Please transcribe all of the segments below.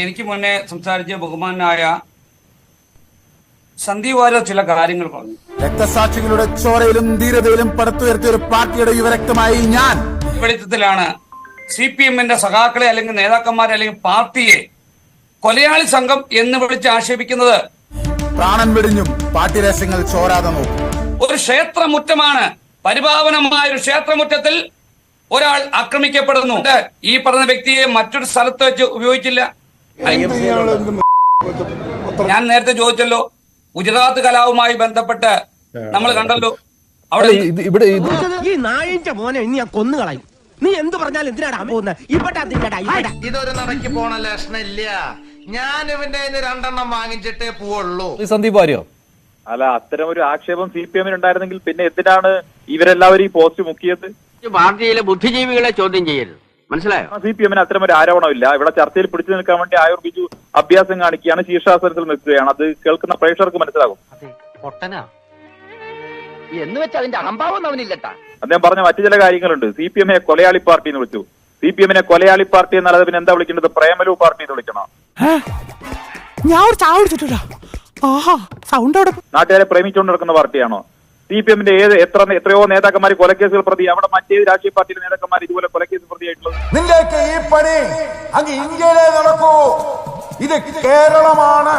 എനിക്ക് മുന്നേ സംസാരിച്ച ബഹുമാനായ സന്ദീപ് വാര്യർ ചില കാര്യങ്ങൾ പറഞ്ഞു. രക്തസാക്ഷികളുടെ ചോരയിലും ധീരതയിലും പടുത്തുയർത്തിയ ഒരു പാർട്ടിയുടെ യുവരക്തമായി ഞാൻ വെളിച്ചത്തിലാണ് CPM-ന്റെ സഖാക്കളെ അല്ലെങ്കിൽ നേതാക്കന്മാരെ അല്ലെങ്കിൽ പാർട്ടിയെ കൊലയാളി സംഘം എന്ന് വിളിച്ച് ആക്ഷേപിക്കുന്നത്. പ്രാണൻ വെടിഞ്ഞും പാർട്ടി രഹസ്യങ്ങൾ ചോരാതെ നോക്കും. ഒരു ക്ഷേത്രമുറ്റമാണ്, പരിപാവനമായ ഒരു ക്ഷേത്രമുറ്റത്തിൽ ഒരാൾ ആക്രമിക്കപ്പെടുന്നു. ഈ പറഞ്ഞ വ്യക്തിയെ മറ്റൊരു സ്ഥലത്ത് വെച്ച് ഉപയോഗിച്ചില്ല. ഞാൻ നേരത്തെ ചോദിച്ചല്ലോ, ഗുജറാത്ത് കലാവുമായി ബന്ധപ്പെട്ട് നമ്മൾ കണ്ടല്ലോ. അവിടെ ഈ നായിന്റെ മോനെ ഇനി ഞാൻ കൊന്നുകളയും. നീ എന്ത് പറഞ്ഞാലും എന്തിനാടാ പോകുന്നത്? ഇതൊരു നടക്ക് പോണ ലക്ഷണില്ല. ഞാൻ ഇവന്റെ 2 വാങ്ങിച്ചിട്ടേ പോവുള്ളൂ. സന്ദീപ് വാര്യർ അല്ല, അത്തരം ഒരു ആക്ഷേപം CPM-ന് ഉണ്ടായിരുന്നെങ്കിൽ പിന്നെ എന്തിനാണ് ഇവരെല്ലാവരും ഈ പോസ്റ്റ് മുക്കിയത്? പാർട്ടിയിലെ ബുദ്ധിജീവികളെ ചോദ്യം ചെയ്യരുത്, മനസ്സിലായോ? CPM-ന് അത്തരം ഒരു ആരോപണമില്ല. ഇവിടെ ചർച്ചയിൽ പിടിച്ചു നിൽക്കാൻ വേണ്ടി ആയൂർ ബിജു അഭ്യാസം കാണിക്കുകയാണ്, ശീർഷാസനത്തിൽ നിൽക്കുകയാണ്. അത് കേൾക്കുന്ന പ്രേക്ഷകർക്ക് മനസ്സിലാകും. എന്ന് വെച്ച് അതിന്റെ അഹംഭാവം അവനില്ലട്ടാ. അദ്ദേഹം പറഞ്ഞ മറ്റു ചില കാര്യങ്ങളുണ്ട്. CPM-നെ കൊലയാളി പാർട്ടി എന്ന് വിളിച്ചു. CPM-നെ കൊലയാളി പാർട്ടി എന്നാൽ അത് പിന്നെ എന്താ വിളിക്കേണ്ടത്? പ്രേമലു പാർട്ടി എന്ന് വിളിക്കണം. നാട്ടുകാരെ പ്രേമിച്ചുകൊണ്ട് നടക്കുന്ന പാർട്ടിയാണോ? CPM-ന്റെ എത്രയോ നേതാക്കന്മാർ കൊലക്കേസുകൾ പ്രതി. അവിടെ മറ്റേത് രാഷ്ട്രീയ പാർട്ടിയിലെ നേതാക്കന്മാർ ഇതുപോലെ കൊലക്കേസ് പ്രതിയായിട്ടുള്ളത്? നിങ്ങൾക്ക് ഈ പണി അങ്ങ് ഇന്ത്യയിലെ നടക്കൂ. ഇത് കേരളമാണ്.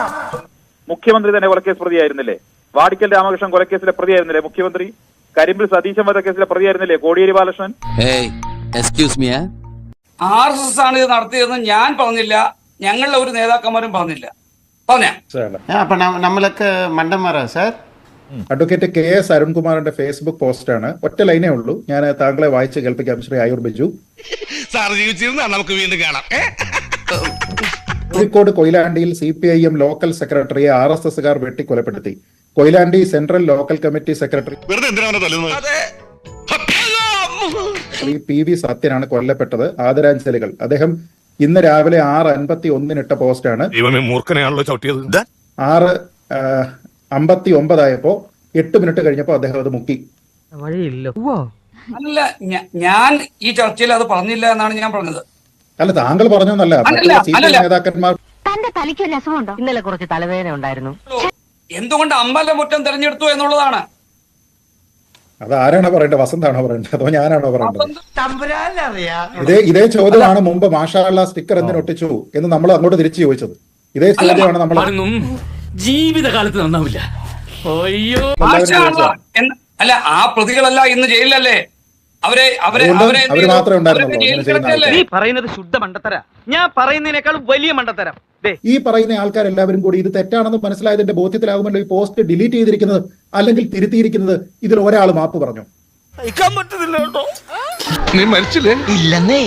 മുഖ്യമന്ത്രി തന്നെ കൊലക്കേസ് പ്രതിയായിരുന്നില്ലേ? വാടിക്കൽ രാമകൃഷ്ണൻ കൊലക്കേസിലെ പ്രതിയായിരുന്നില്ലേ മുഖ്യമന്ത്രി? കരിമ്പിൽ സതീശൻ വധക്കേസിലെ പ്രതിയായിരുന്നില്ലേ കോടിയേരി ബാലകൃഷ്ണൻ? RSS ആണ് ഇത് നടത്തിയതെന്ന് ഞാൻ പറഞ്ഞില്ല, ഞങ്ങളുടെ ഒരു നേതാക്കന്മാരും പറഞ്ഞില്ല. നമ്മളൊക്കെ മണ്ടന്മാരാ സാർ. അഡ്വക്കേറ്റ് KS അരുൺകുമാറിന്റെ ഫേസ്ബുക്ക് പോസ്റ്റാണ്. ഒറ്റ ലൈനേ ഉള്ളൂ, ഞാൻ താങ്കളെ വായിച്ച് കേൾപ്പിക്കാം. ശ്രീ ആയൂർ ബിജു. നമുക്ക് വീണ്ടും കാണാം. കോഴിക്കോട് കൊയിലാണ്ടിയിൽ CPIM ലോക്കൽ സെക്രട്ടറിയെ RSSകാർ വെട്ടിക്കൊലപ്പെടുത്തി. Koyilandy central local committee secretary Shri PV സത്യനാണ് കൊല്ലപ്പെട്ടത്. ആദരാഞ്ജലികൾ. അദ്ദേഹം ഇന്ന് രാവിലെ 6:51 ഇട്ട പോസ്റ്റാണ്. 6:59 8 മിനിറ്റ് കഴിഞ്ഞപ്പോ അദ്ദേഹം അത് മുക്കി. അല്ല, ഞാൻ ഈ ചർച്ചയിൽ അത് പറഞ്ഞില്ല എന്നാണ് ഞാൻ പറഞ്ഞത്. അല്ല, താങ്കൾ പറഞ്ഞൊന്നല്ല, നേതാക്കന്മാർ. ഇന്നലെ കുറച്ച് തലവേദന ഉണ്ടായിരുന്നു. എന്തുകൊണ്ട് അമ്പലമുറ്റം തെരഞ്ഞെടുത്തു എന്നുള്ളതാണ്. അതാരാണോ പറയേണ്ടത്? വസന്താണോ പറയേണ്ടത് അതോ ഞാനാണോ പറയേണ്ടത്? ഇതേ ചോദ്യമാണ് മുമ്പ് മാഷാ അല്ലാഹ് സ്റ്റിക്കർ എന്തിനൊട്ടിച്ചു എന്ന് നമ്മൾ അങ്ങോട്ട് തിരിച്ചു ചോദിച്ചത്. ഇതേ ചോദ്യമാണ് നമ്മൾ. ജീവിതകാലത്ത് നന്നാവില്ല. അല്ല, ആ പ്രതികളല്ല ഇന്ന് ജയിലിലല്ലേ? അവര് മാത്രമേ ഉണ്ടായിരുന്നുള്ളൂ. നീ പറയുന്നത് ശുദ്ധ മണ്ടത്തര. ഞാൻ പറയുന്നതിനേക്കാൾ വലിയ മണ്ടത്തരം. ഈ പറയുന്ന ആൾക്കാരെല്ലാവരും കൂടി ഇത് തെറ്റാണെന്ന് മനസ്സിലായതിന്റെ ബോധ്യത്തിലാകുമല്ലോ ഈ പോസ്റ്റ് ഡിലീറ്റ് ചെയ്തിരിക്കുന്നത്, അല്ലെങ്കിൽ തിരുത്തിയിരിക്കുന്നത്. ഇതിൽ ഒരാൾ മാപ്പ് പറഞ്ഞു. നീ മരിച്ചില്ലേ? ഇല്ലെന്നേ.